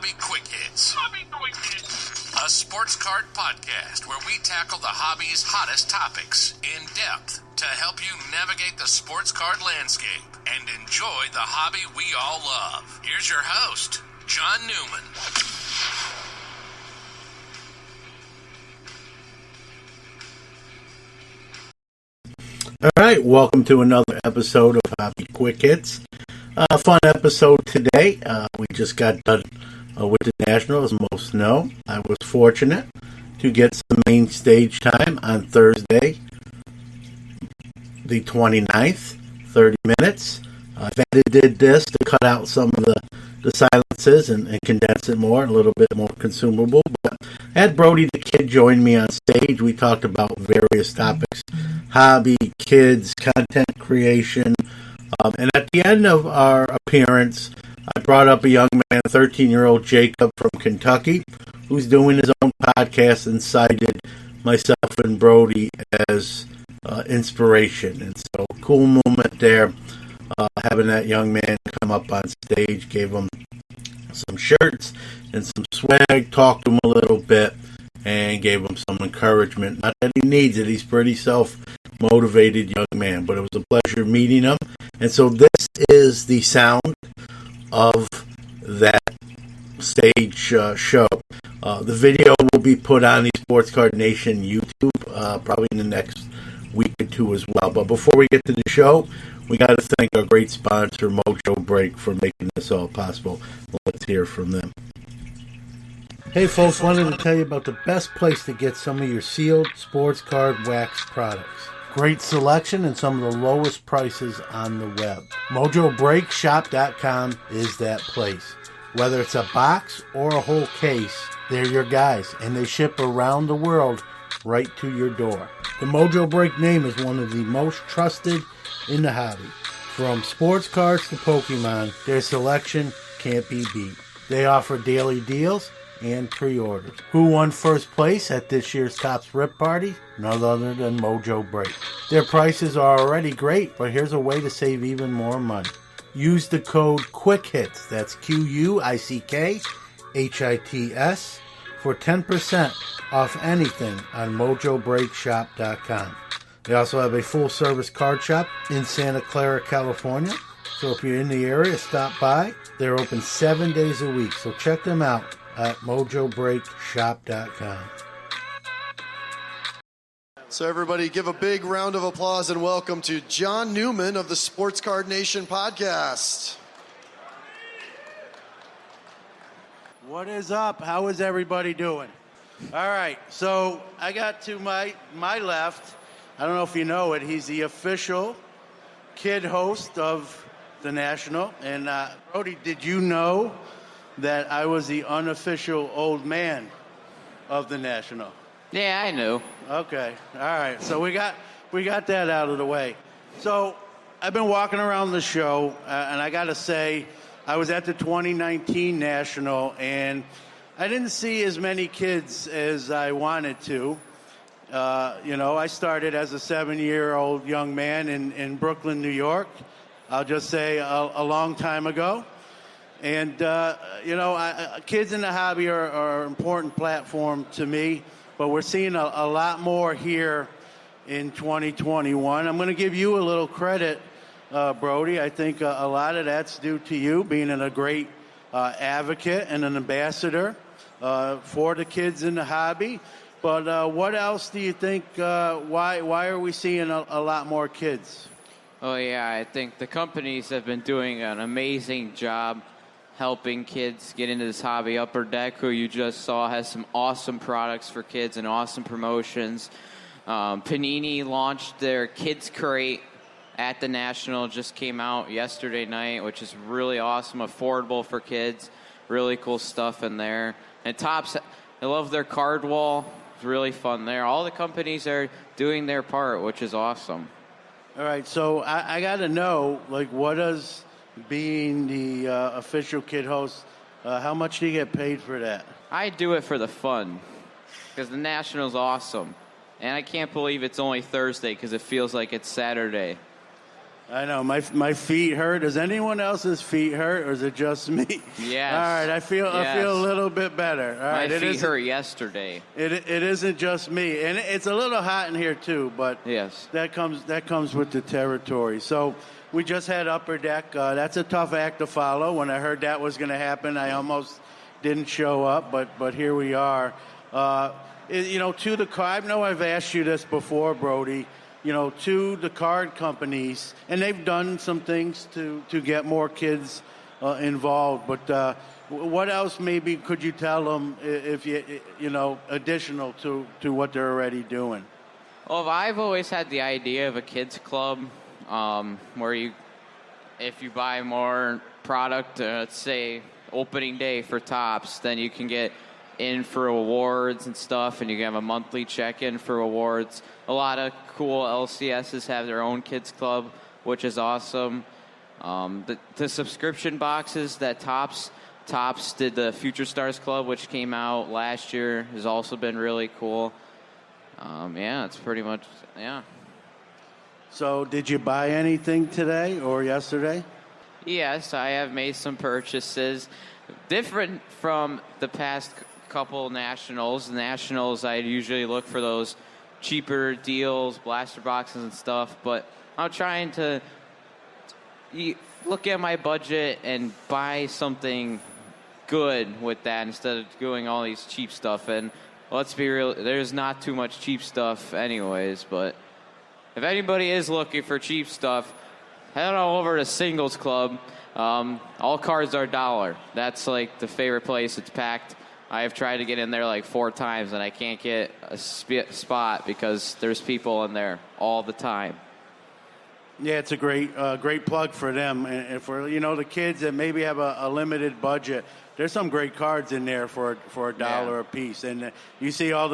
Hobby Quick Hits. A sports card podcast where we tackle the hobby's hottest topics in depth to help you navigate the sports card landscape and enjoy the hobby we all love. Here's your host, John Newman. All right, welcome to another episode of Hobby Quick Hits. Fun episode today. We just got done with the National, as most know. I was fortunate to get some main stage time on Thursday, the 29th, 30 minutes. I edited this to cut out some of the silences and condense it more, a little bit more consumable. But I had Brody the Kid join me on stage. We talked about various topics, hobby, kids, content creation. And at the end of our appearance, I brought up a young man, 13-year-old Jacob from Kentucky, who's doing his own podcast and cited myself and Brody as inspiration. And so, cool moment there, having that young man come up on stage, gave him some shirts and some swag, talked to him a little bit, and gave him some encouragement. Not that he needs it, he's pretty self-motivated young man, but it was a pleasure meeting him. And so this is the sound of that stage show. The video will be put on the Sports Card Nation YouTube probably in the next week or two as well. But before we get to the show, we got to thank our great sponsor, Mojo Break, for making this all possible. Let's hear from them. Hey folks, wanted to tell you about the best place to get some of your sealed sports card wax products. Great selection and some of the lowest prices on the web. MojoBreakShop.com is that place. Whether it's a box or a whole case, they're your guys, and they ship around the world right to your door. The Mojo Break name is one of the most trusted in the hobby. From sports cards to Pokemon, their selection can't be beat. They offer daily deals and pre-orders. Who won first place at this year's Topps Rip Party? None other than Mojo Break. Their prices are already great, but here's a way to save even more money. Use the code QUICKHITS, that's QUICKHITS, for 10% off anything on MojoBreakShop.com. They also have a full-service card shop in Santa Clara, California. So if you're in the area, stop by. They're open 7 days a week, so check them out at MojoBreakShop.com. So everybody give a big round of applause and welcome to John Newman of the Sports Card Nation podcast. What is up? How is everybody doing? All right, so I got to my left, I don't know if you know it, he's the official kid host of the National. And Brody, did you know that I was the unofficial old man of the National? Yeah, I knew. Okay, all right. So we got that out of the way. So I've been walking around the show, and I got to say, I was at the 2019 National, and I didn't see as many kids as I wanted to. I started as a 7-year-old young man in Brooklyn, New York. I'll just say a long time ago. And, kids in the hobby are an important platform to me, but we're seeing a lot more here in 2021. I'm going to give you a little credit, Brody. I think a lot of that's due to you being a great advocate and an ambassador for the kids in the hobby. But what else do you think, why are we seeing a lot more kids? Oh, yeah, I think the companies have been doing an amazing job helping kids get into this hobby. Upper Deck, who you just saw, has some awesome products for kids and awesome promotions. Panini launched their Kids Crate at the National, just came out yesterday night, which is really awesome, affordable for kids. Really cool stuff in there. And Topps, I love their card wall. It's really fun there. All the companies are doing their part, which is awesome. All right, so I got to know, what does being the official kid host, how much do you get paid for that? I do it for the fun, because the National's awesome. And I can't believe it's only Thursday, because it feels like it's Saturday. I know my feet hurt. Does anyone else's feet hurt, or is it just me? Yes. All right, I feel a little bit better. All right, my feet hurt yesterday. It isn't just me, and it's a little hot in here too. But yes, that comes with the territory. So we just had Upper Deck. That's a tough act to follow. When I heard that was going to happen, I almost didn't show up, but here we are. To the card. I know I've asked you this before, Brody. To the card companies, and they've done some things to get more kids involved. But what else maybe could you tell them if additional to what they're already doing? Well, I've always had the idea of a kids club where if you buy more product, let's say opening day for Tops, then you can get in for awards and stuff, and you can have a monthly check-in for awards. A lot of cool LCSs have their own kids club, which is awesome. The subscription boxes that Tops did, the Future Stars Club, which came out last year, has also been really cool. It's pretty much, yeah. So did you buy anything today or yesterday? Yes, I have made some purchases. Different from the past couple nationals. Nationals, I usually look for those cheaper deals, blaster boxes and stuff, but I'm trying to look at my budget and buy something good with that instead of doing all these cheap stuff. And let's be real, there's not too much cheap stuff anyways, but if anybody is looking for cheap stuff, head on over to Singles Club. All cards are $1. That's like the favorite place. It's packed. I have tried to get in there like 4 times, and I can't get a spot because there's people in there all the time. Yeah, it's a great plug for them. And for, the kids that maybe have a limited budget, there's some great cards in there for $1 a piece. And you see all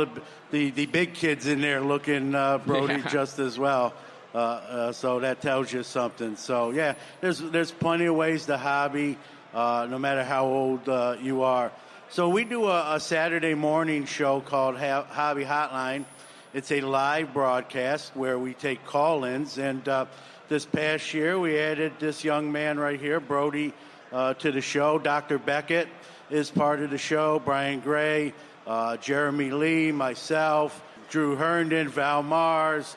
the big kids in there looking, Brody, just as well. So that tells you something. So, yeah, there's plenty of ways to hobby, no matter how old you are. So we do a Saturday morning show called Hobby Hotline. It's a live broadcast where we take call-ins. And this past year, we added this young man right here, Brody, to the show. Dr. Beckett is part of the show. Brian Gray, Jeremy Lee, myself, Drew Herndon, Val Mars.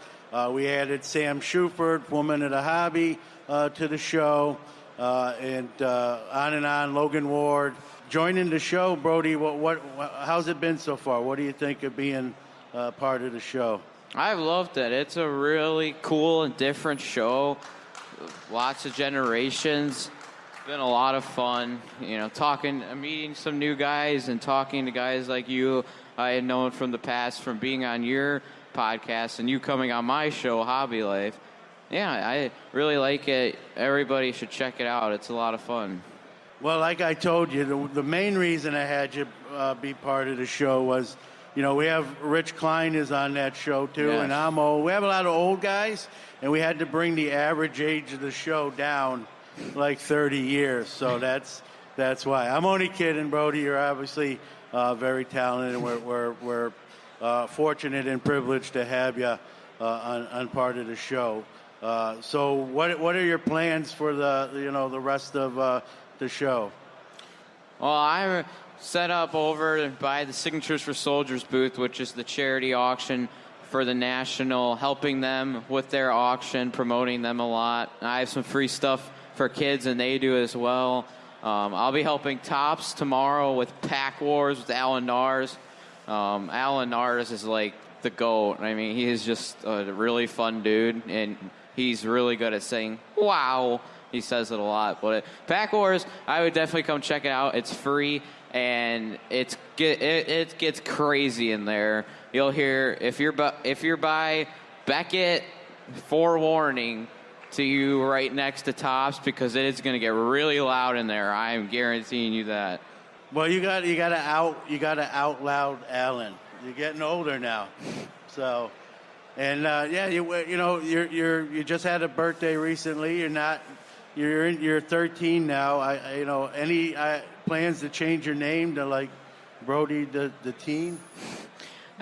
We added Sam Shuford, Woman of the Hobby, to the show. And on, Logan Ward. Joining the show, Brody, how's it been so far? What do you think of being part of the show? I've loved it. It's a really cool and different show. Lots of generations. It's been a lot of fun. Meeting some new guys and talking to guys like you I had known from the past from being on your podcast and you coming on my show, Hobby Life. Yeah, I really like it. Everybody should check it out. It's a lot of fun. Well, like I told you, the main reason I had you be part of the show was, we have Rich Klein is on that show too, yes. And I'm old. We have a lot of old guys, and we had to bring the average age of the show down like 30 years. So that's why. I'm only kidding, Brody. You're obviously very talented, and we're fortunate and privileged to have you on part of the show. So what are your plans for the rest of the show? Well, I'm set up over by the Signatures for Soldiers booth, which is the charity auction for the National, helping them with their auction, promoting them a lot. I have some free stuff for kids, and they do as well. I'll be helping Tops tomorrow with Pack Wars with Alan Nars. Alan Nars is like the GOAT. I mean, he is just a really fun dude, and he's really good at saying, wow. He says it a lot. But Pack Wars, I would definitely come check it out. It's free, and it gets crazy in there. You'll hear, if you're by Beckett, forewarning to you right next to Tops, because it is going to get really loud in there. I am guaranteeing you that. Well, you got to out loud Alan. You're getting older now, so. And you just had a birthday recently. You're 13 now. Any plans to change your name to like Brody the Teen?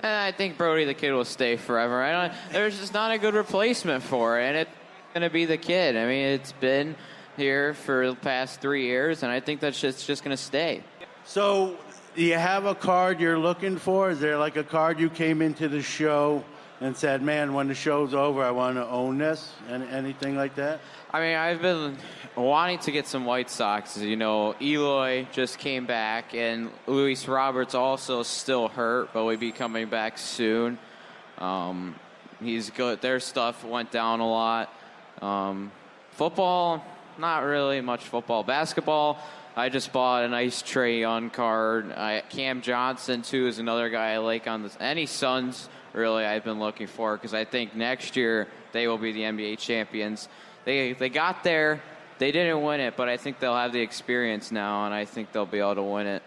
I think Brody the Kid will stay forever. There's just not a good replacement for it, and going to be the kid. I mean, it's been here for the past 3 years, and I think that's just going to stay. So, do you have a card you're looking for? Is there like a card you came into the show and said, man, when the show's over, I want to own this? Anything like that? I mean, I've been wanting to get some White Sox. You know, Eloy just came back, and Luis Roberts also still hurt, but will be coming back soon. He's good. Their stuff went down a lot. Football, not really much football. Basketball, I just bought a nice Trae Young card. Cam Johnson, too, is another guy I like on this. Any Suns, really, I've been looking for, because I think next year they will be the NBA champions. They got there. They didn't win it, but I think they'll have the experience now, and I think they'll be able to win it.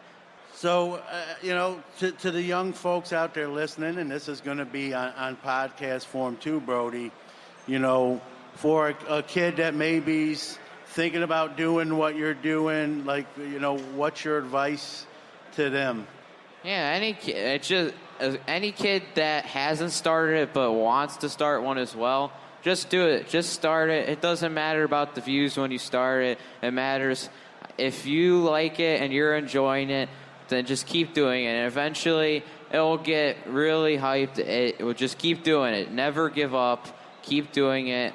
So, to the young folks out there listening, and this is going to be on podcast form too, Brody, for a kid that maybe's thinking about doing what you're doing, what's your advice to them? Yeah, any kid that hasn't started it but wants to start one as well, just do it. Just start it. It doesn't matter about the views when you start it. It matters if you like it and you're enjoying it, then just keep doing it. And eventually it will get really hyped. It will just keep doing it. Never give up. Keep doing it.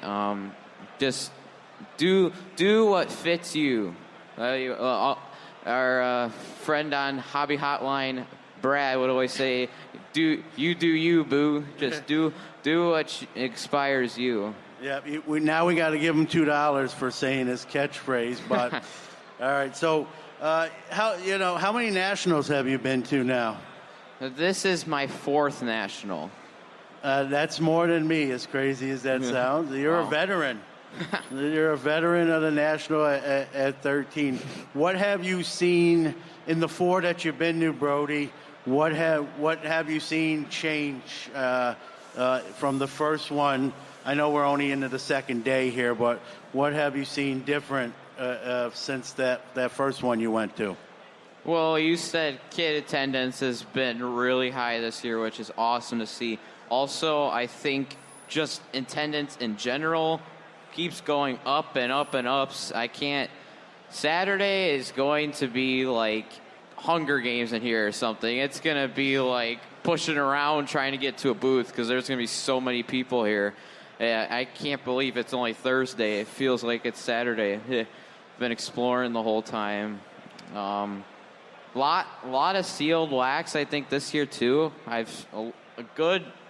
Just do what fits you. Our friend on Hobby Hotline, Brad, would always say, do you, boo. Just do what inspires you. Yeah, now we got to give him $2 for saying his catchphrase. But all right, so how many nationals have you been to now? This is my 4th national. That's more than me, as crazy as that sounds. You're a veteran. You're a veteran of the national at 13. What have you seen in the 4 that you've been to, Brody? What have you seen change from the first one? I know we're only into the second day here, but what have you seen different since that first one you went to? Well, you said kid attendance has been really high this year, which is awesome to see. Also, I think just attendance in general keeps going up and up and up. Saturday is going to be like Hunger Games in here or something. It's going to be like pushing around trying to get to a booth because there's going to be so many people here. I can't believe it's only Thursday. It feels like it's Saturday. I've been exploring the whole time. Lot of sealed wax, I think, this year, too. I've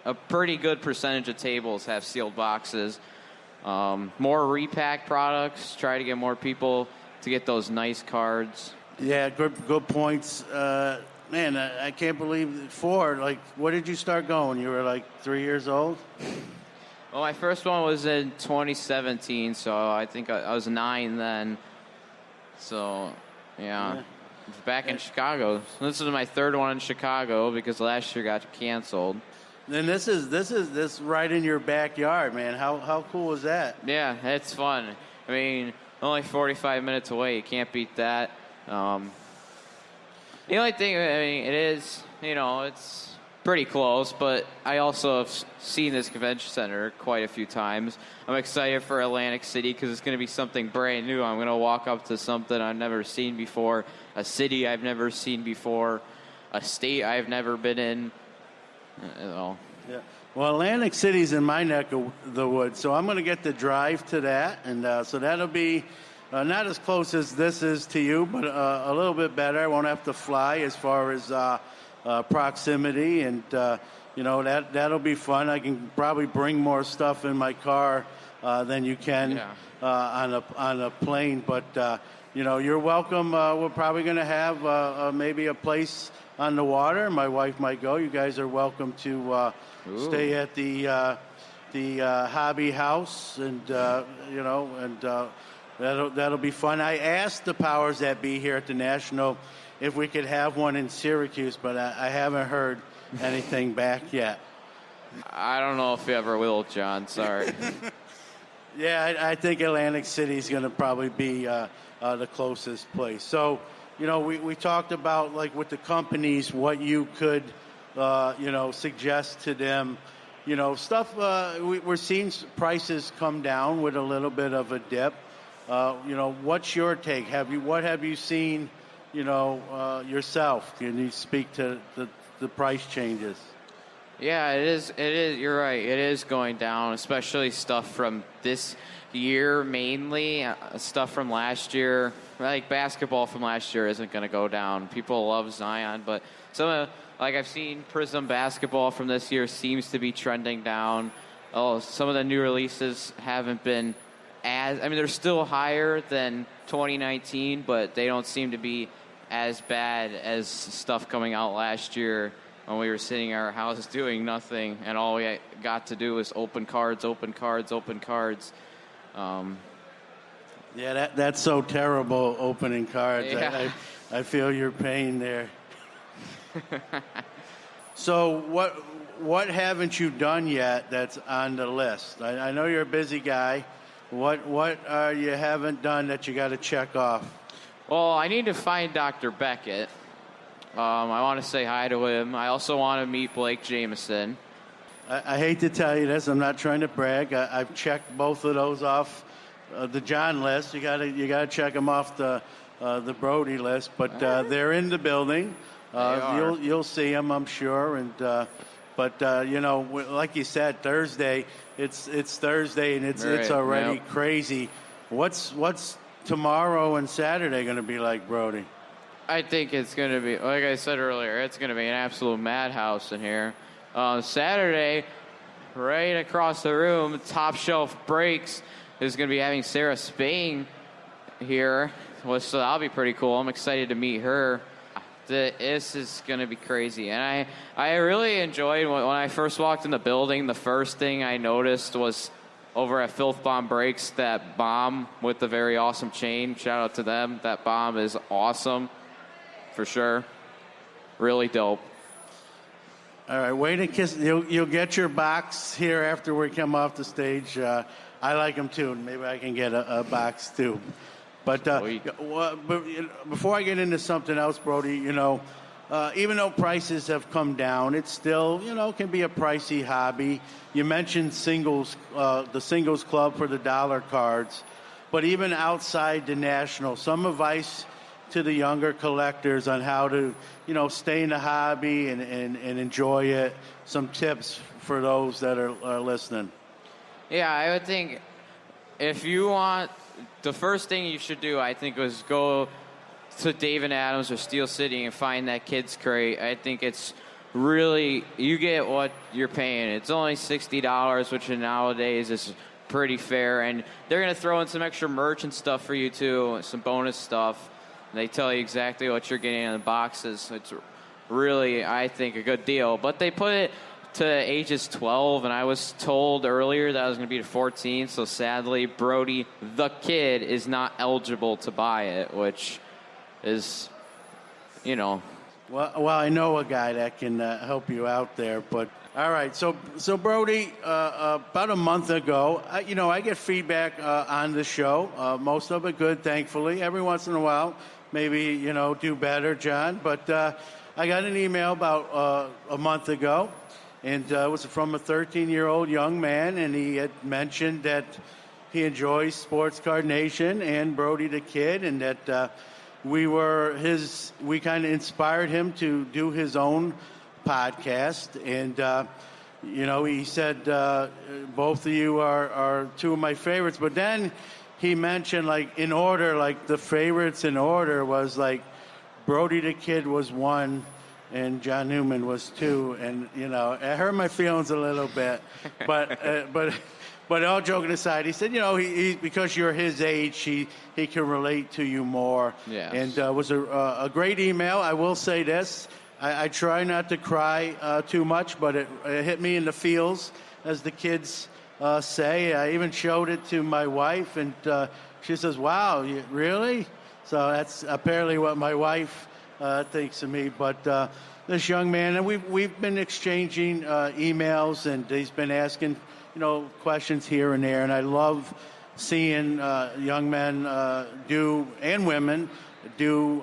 a pretty good percentage of tables have sealed boxes. More repack products. Try to get more people to get those nice cards. Yeah, good points. Man, I can't believe 4. Like, what did you start going? You were like 3 years old? Well, my first one was in 2017, so I think I was 9 then. So, yeah. Back in Chicago. This is my 3rd one in Chicago because last year got canceled. Then this is right in your backyard, man. How cool is that? Yeah, it's fun. I mean, only 45 minutes away. You can't beat that. The only thing, I mean, it is, it's pretty close, but I also have seen this convention center quite a few times. I'm excited for Atlantic City because it's going to be something brand new. I'm going to walk up to something I've never seen before, a city I've never seen before, a state I've never been in. Yeah. Well, Atlantic City's in my neck of the woods, so I'm going to get the drive to that, and so that'll be not as close as this is to you, but a little bit better. I won't have to fly as far as proximity, and that'll be fun. I can probably bring more stuff in my car than you can on a plane, but you're welcome. We're probably going to have maybe a place on the water. My wife might go. You guys are welcome to stay at the hobby house, and that'll be fun. I asked the powers that be here at the National if we could have one in Syracuse, but I haven't heard anything back yet. I don't know if we ever will, John. Sorry. Yeah, I think Atlantic City is going to probably be the closest place. So, we talked about, like, with the companies, what you could, suggest to them. Stuff. We're seeing prices come down with a little bit of a dip. What's your take? What have you seen? Yourself. Can you speak to the price changes? Yeah, it is. You're right. It is going down, especially stuff from this year mainly. Stuff from last year, like basketball from last year, isn't going to go down. People love Zion, but I've seen Prism basketball from this year seems to be trending down. Some of the new releases haven't been they're still higher than 2019, but they don't seem to be as bad as stuff coming out last year when we were sitting in our house doing nothing, and all we got to do was open cards. Yeah, that's so terrible, opening cards. Yeah. I feel your pain there. So what haven't you done yet that's on the list? I know you're a busy guy. What you haven't done that you got to check off? Well, I need to find Dr. Beckett. I want to say hi to him. I also want to meet Blake Jameson. I hate to tell you this. I'm not trying to brag. I've checked both of those off the John list. You gotta check them off the Brody list. But they're in the building. You'll see them, I'm sure. And like you said, Thursday. It's Thursday, and it's already crazy. What's tomorrow and Saturday going to be like, Brody? I think it's going to be, like I said earlier, it's going to be an absolute madhouse in here. Saturday, right across the room, Top Shelf Breaks is going to be having Sarah Spain here, so that'll be pretty cool. I'm excited to meet her. This is going to be crazy. And I really enjoyed when I first walked in the building, the first thing I noticed was over at Filth Bomb Breaks, that bomb with the very awesome chain. Shout out to them. That bomb is awesome, for sure. Really dope. All right, way to kiss. You'll get your box here after we come off the stage. I like them too. Maybe I can get a box too. But before I get into something else, Brody, even though prices have come down, it's still, can be a pricey hobby. You mentioned the singles club for the dollar cards, but even outside the National, some advice to the younger collectors on how to, stay in the hobby and enjoy it. Some tips for those that are listening. Yeah, I would think if you want, the first thing you should do, I think, was go to Dave & Adams or Steel City and find that kids crate. I think it's really, you get what you're paying. It's only $60, which nowadays is pretty fair. And they're going to throw in some extra merch and stuff for you, too, some bonus stuff. And they tell you exactly what you're getting in the boxes. It's really, I think, a good deal. But they put it to ages 12, and I was told earlier that I was going to be to 14, so sadly, Brody the Kid is not eligible to buy it, which is, Well, I know a guy that can help you out there, but all right. So Brody, about a month ago, I get feedback on the show. Most of it good, thankfully. Every once in a while, maybe do better, John. But I got an email about a month ago. And it was from a 13-year-old young man, and he had mentioned that he enjoys Sports Card Nation and Brody the Kid, and that we kind of inspired him to do his own podcast. And, he said, both of you are two of my favorites. But then he mentioned, in order, the favorites in order was, Brody the Kid was one, and John Newman was two, and it hurt my feelings a little bit, but all joking aside, he said, he because you're his age, he can relate to you more. Yes. And it was a great email. I will say this: I try not to cry too much, but it hit me in the feels, as the kids say. I even showed it to my wife, and she says, "Wow, really?" So that's apparently what my wife thinks of me. But this young man, and we've been exchanging emails, and he's been asking questions here and there, and I love seeing young men and women do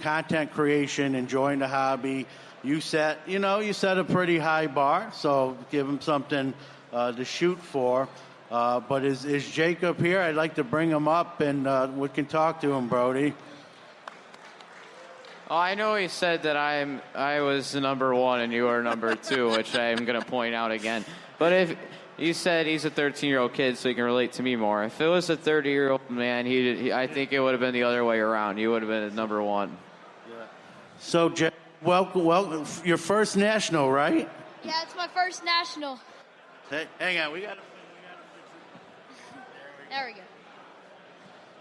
content creation, enjoying the hobby. you set a pretty high bar, so give him something to shoot for. But is Jacob here? I'd like to bring him up, and we can talk to him, Brody. Oh, I know he said that I was number one and you are number two, which I am going to point out again. But if you said he's a 13-year-old kid, so he can relate to me more. If it was a 30-year-old man, I think it would have been the other way around. You would have been number one. Yeah. So, welcome, your first national, right? Yeah, it's my first national. Hey, hang on, we got to. There we go.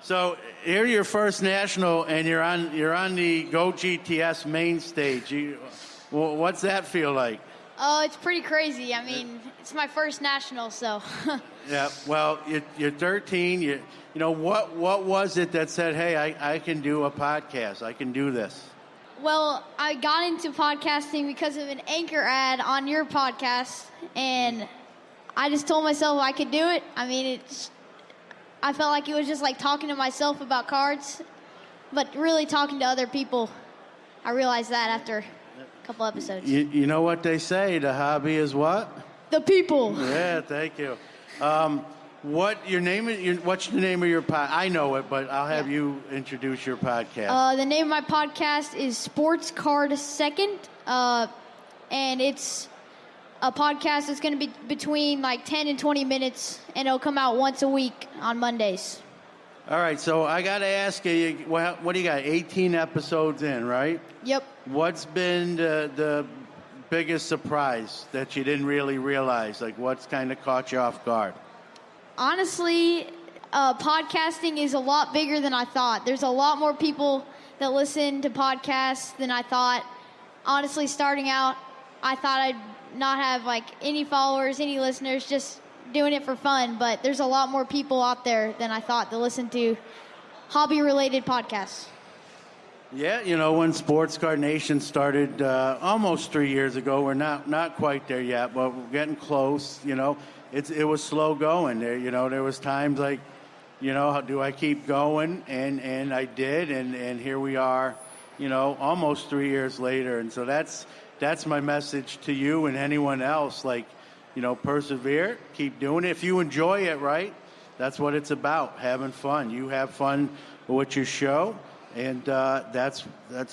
So here your first national, and you're on the Go GTS main stage. What's that feel like? Oh, it's pretty crazy. I mean, it's my first national, so. Yeah. Well, you're 13. You know what was it that said, "Hey, I can do a podcast. I can do this." Well, I got into podcasting because of an Anchor ad on your podcast, and I just told myself I could do it. I mean, I felt like it was just like talking to myself about cards, but really talking to other people. I realized that after a couple episodes. You know what they say, the hobby is what? The people. Yeah, thank you. What's the name of your pod? I know it, but I'll have you introduce your podcast. The name of my podcast is Sports Card Second, and it's a podcast that's going to be between like 10 and 20 minutes, and it'll come out once a week on Mondays. All right, so I got to ask you, what do you got, 18 episodes in, right? Yep. What's been the biggest surprise that you didn't really realize? Like, what's kind of caught you off guard? Honestly, podcasting is a lot bigger than I thought. There's a lot more people that listen to podcasts than I thought. Honestly, starting out, I thought I'd not have like any followers, any listeners, just doing it for fun. But there's a lot more people out there than I thought that listen to hobby-related podcasts. Yeah, you know, when Sports Card Nation started almost 3 years ago, we're not quite there yet, but we're getting close. You know, it was slow going. There was times like, how do I keep going? And I did, and here we are, almost 3 years later. And so that's my message to you and anyone else. Like, persevere, keep doing it. If you enjoy it, right? That's what it's about, having fun. You have fun with your show, and that's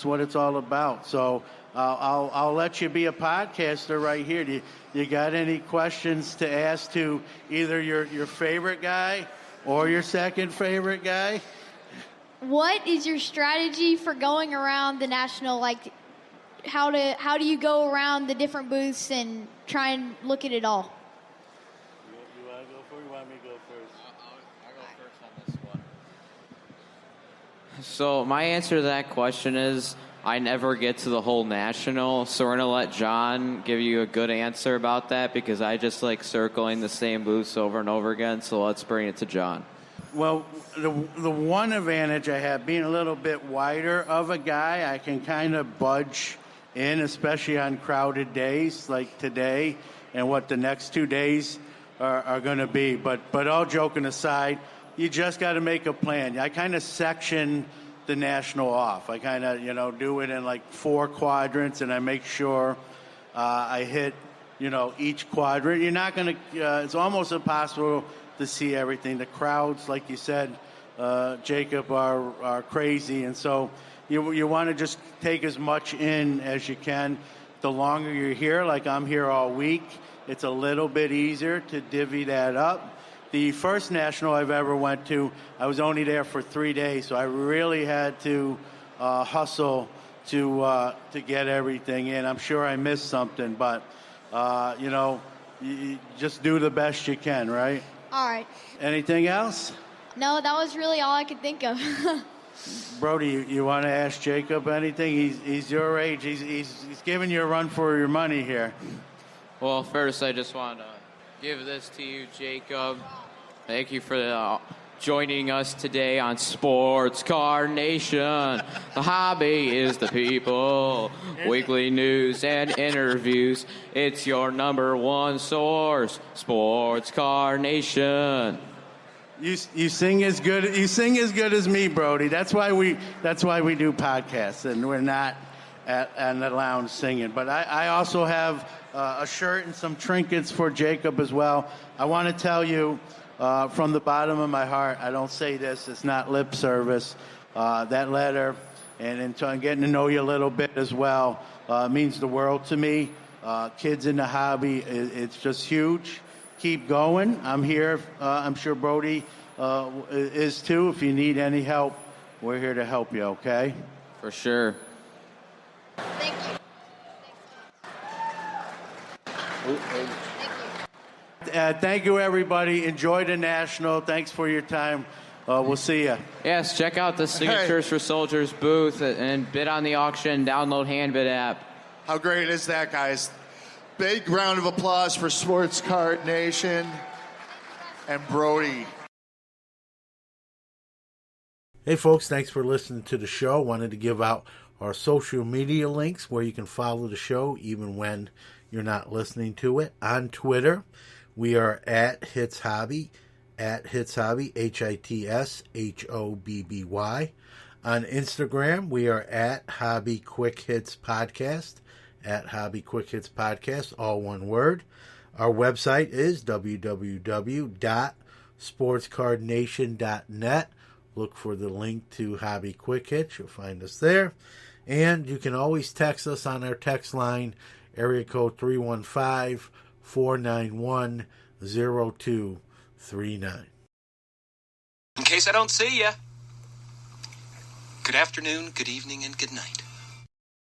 what it's all about. So I'll let you be a podcaster right here. Do you got any questions to ask to either your favorite guy or your second favorite guy? What is your strategy for going around the national? Like, how do you go around the different booths and try and look at it all? You want to go first? You want me to go first? I'll go first on this one. So my answer to that question is I never get to the whole national, so we're going to let John give you a good answer about that because I just like circling the same booths over and over again, so let's bring it to John. Well, the one advantage I have, being a little bit wider of a guy, I can kind of budge in, especially on crowded days like today and what the next 2 days are going to be. But all joking aside, you just got to make a plan. I kind of section the national off. I kind of, do it in like 4 quadrants, and I make sure I hit, each quadrant. You're not going to, it's almost impossible to see everything. The crowds, like you said, Jacob, are crazy, and so you want to just take as much in as you can. The longer you're here, like I'm here all week, it's a little bit easier to divvy that up. The first national I've ever went to, I was only there for 3 days, so I really had to hustle to get everything in. I'm sure I missed something, but you just do the best you can, right? All right. Anything else? No, that was really all I could think of. Brody, you want to ask Jacob anything? He's your age. He's giving you a run for your money here. Well, first I just want to give this to you, Jacob. Thank you for joining us today on Sports Card Nation. The hobby is the people. Weekly news and interviews. It's your number one source. Sports Card Nation. You sing as good as me, Brody. That's why we do podcasts, and we're not at the lounge singing. But I also have a shirt and some trinkets for Jacob as well. I want to tell you from the bottom of my heart, I don't say this, it's not lip service. That letter and getting to know you a little bit as well means the world to me. Kids in the hobby, it's just huge. Keep going. I'm here. I'm sure Brody is too. If you need any help, we're here to help you, okay? For sure. Thank you. Thank you, everybody. Enjoy the National. Thanks for your time. We'll see you. Yes, check out the Signatures for Soldiers booth and bid on the auction. Download Handbid app. How great is that, guys? Big round of applause for Sports Card Nation and Brody. Hey folks, thanks for listening to the show. Wanted to give out our social media links where you can follow the show even when you're not listening to it. On Twitter, we are at Hits Hobby, HitsHobby. On Instagram, we are at Hobby Quick Hits Podcast, at Hobby Quick Hits Podcast, all one word. Our website is www.sportscardnation.net. Look for the link to Hobby Quick Hits. You'll find us there. And you can always text us on our text line, area code 315-491-0239. In case I don't see ya, good afternoon, good evening, and good night.